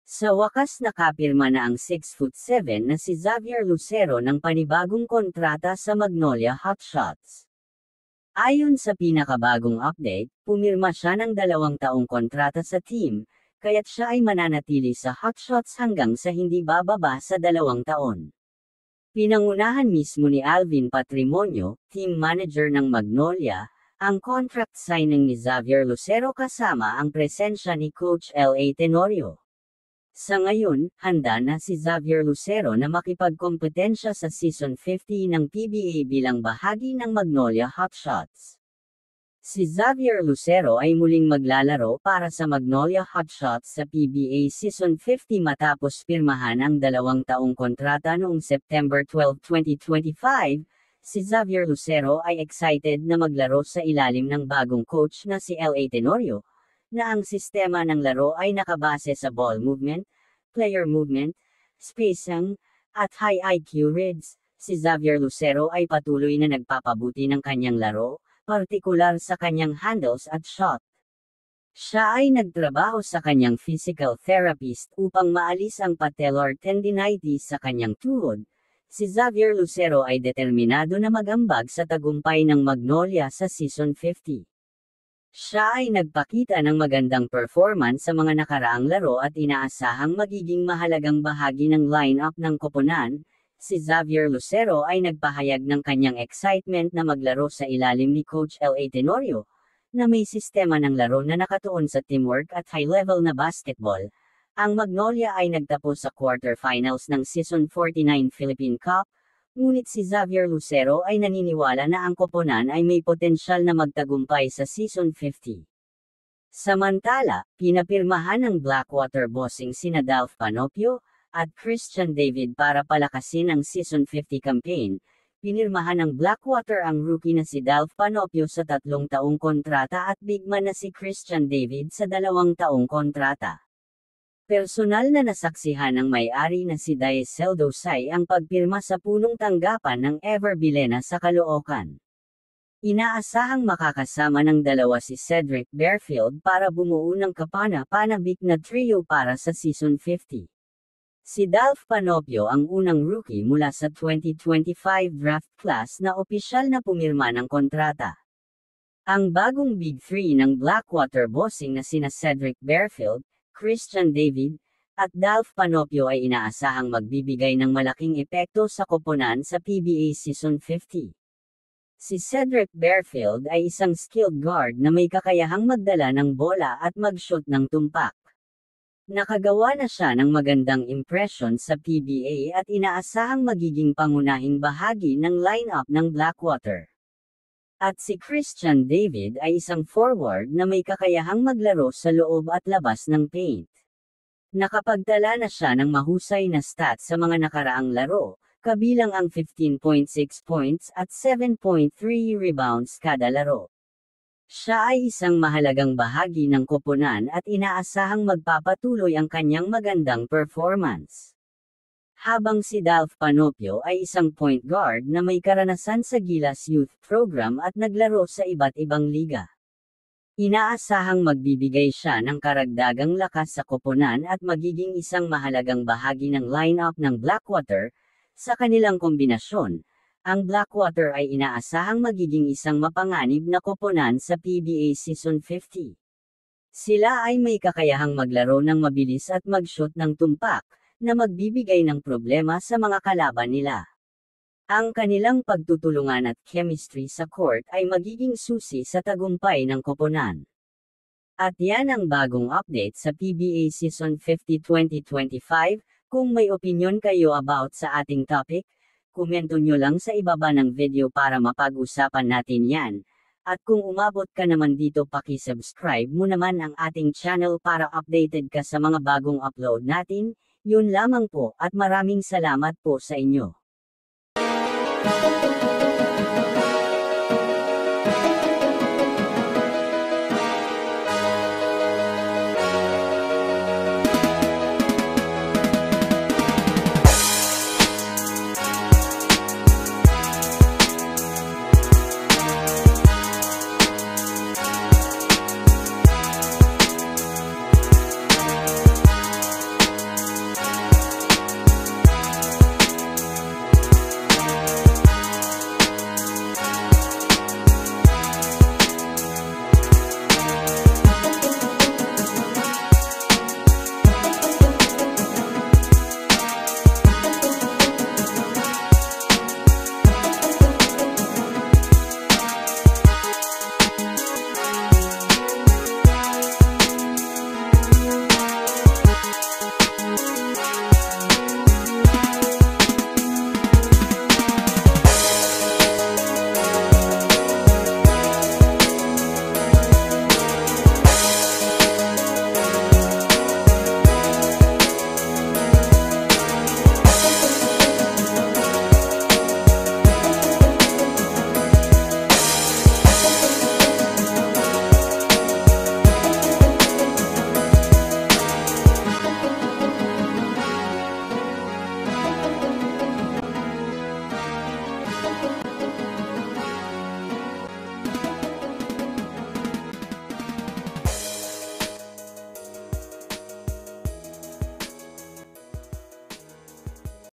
Sa wakas nakapirma na ang 6'7" na si Xavier Lucero ng panibagong kontrata sa Magnolia Hotshots. Ayon sa pinakabagong update, pumirma siya ng 2 taong kontrata sa team, kaya't siya ay mananatili sa Hotshots hanggang sa hindi bababa sa 2 taon. Pinangunahan mismo ni Alvin Patrimonio, team manager ng Magnolia, ang contract signing ni Xavier Lucero kasama ang presensya ni Coach L.A. Tenorio. Sa ngayon, handa na si Xavier Lucero na makipagkompetensya sa Season 50 ng PBA bilang bahagi ng Magnolia Hotshots. Si Xavier Lucero ay muling maglalaro para sa Magnolia Hotshots sa PBA Season 50 matapos pirmahan ang 2 taong kontrata noong September 12, 2025. Si Xavier Lucero ay excited na maglaro sa ilalim ng bagong coach na si L.A. Tenorio, na ang sistema ng laro ay nakabase sa ball movement, player movement, spacing, at high IQ reads. Si Xavier Lucero ay patuloy na nagpapabuti ng kanyang laro, partikular sa kanyang handles at shot. Siya ay nagtrabaho sa kanyang physical therapist upang maalis ang patellar tendinitis sa kanyang tuhod. Si Xavier Lucero ay determinado na magambag sa tagumpay ng Magnolia sa Season 50. Siya ay nagpakita ng magandang performance sa mga nakaraang laro at inaasahang magiging mahalagang bahagi ng lineup ng koponan. Si Xavier Lucero ay nagpahayag ng kanyang excitement na maglaro sa ilalim ni Coach L.A. Tenorio, na may sistema ng laro na nakatuon sa teamwork at high-level na basketball. Ang Magnolia ay nagtapos sa quarterfinals ng Season 49 Philippine Cup, ngunit si Xavier Lucero ay naniniwala na ang koponan ay may potensyal na magtagumpay sa Season 50. Samantala, pinapirmahan ng Blackwater bossing sina Dalf Panopio at Christian David para palakasin ang Season 50 campaign. Pinirmahan ng Blackwater ang rookie na si Dalf Panopio sa 3 taong kontrata at bigman na si Christian David sa 2 taong kontrata. Personal na nasaksihan ng may-ari na si Daisel Dosay ang pagpirma sa punong tanggapan ng Ever Bilena sa Caloocan. Inaasahang makakasama ng dalawa si Cedric Bearfield para bumuo ng kapana-panabik na trio para sa Season 50. Si Dalf Panopio ang unang rookie mula sa 2025 draft class na opisyal na pumirma ng kontrata. Ang bagong Big Three ng Blackwater bossing na sina Cedric Bearfield, Christian David, at Dalf Panopio ay inaasahang magbibigay ng malaking epekto sa koponan sa PBA Season 50. Si Cedric Bearfield ay isang skilled guard na may kakayahang magdala ng bola at mag-shoot ng tumpak. Nakagawa na siya ng magandang impression sa PBA at inaasahang magiging pangunahing bahagi ng lineup ng Blackwater. At si Christian David ay isang forward na may kakayahang maglaro sa loob at labas ng paint. Nakapagtala na siya ng mahusay na stats sa mga nakaraang laro, kabilang ang 15.6 points at 7.3 rebounds kada laro. Siya ay isang mahalagang bahagi ng koponan at inaasahang magpapatuloy ang kanyang magandang performance. Habang si Dalf Panopio ay isang point guard na may karanasan sa Gilas Youth Program at naglaro sa iba't ibang liga. Inaasahang magbibigay siya ng karagdagang lakas sa koponan at magiging isang mahalagang bahagi ng lineup ng Blackwater. Sa kanilang kombinasyon, ang Blackwater ay inaasahang magiging isang mapanganib na koponan sa PBA Season 50. Sila ay may kakayahang maglaro ng mabilis at mag-shoot ng tumpak, na magbibigay ng problema sa mga kalaban nila. Ang kanilang pagtutulungan at chemistry sa court ay magiging susi sa tagumpay ng koponan. At yan ang bagong update sa PBA Season 50 2025. Kung may opinion kayo about sa ating topic, komento nyo lang sa ibaba ng video para mapag-usapan natin yan. At kung umabot ka naman dito, paki-subscribe mo naman ang ating channel para updated ka sa mga bagong upload natin. Yun lamang po at maraming salamat po sa inyo.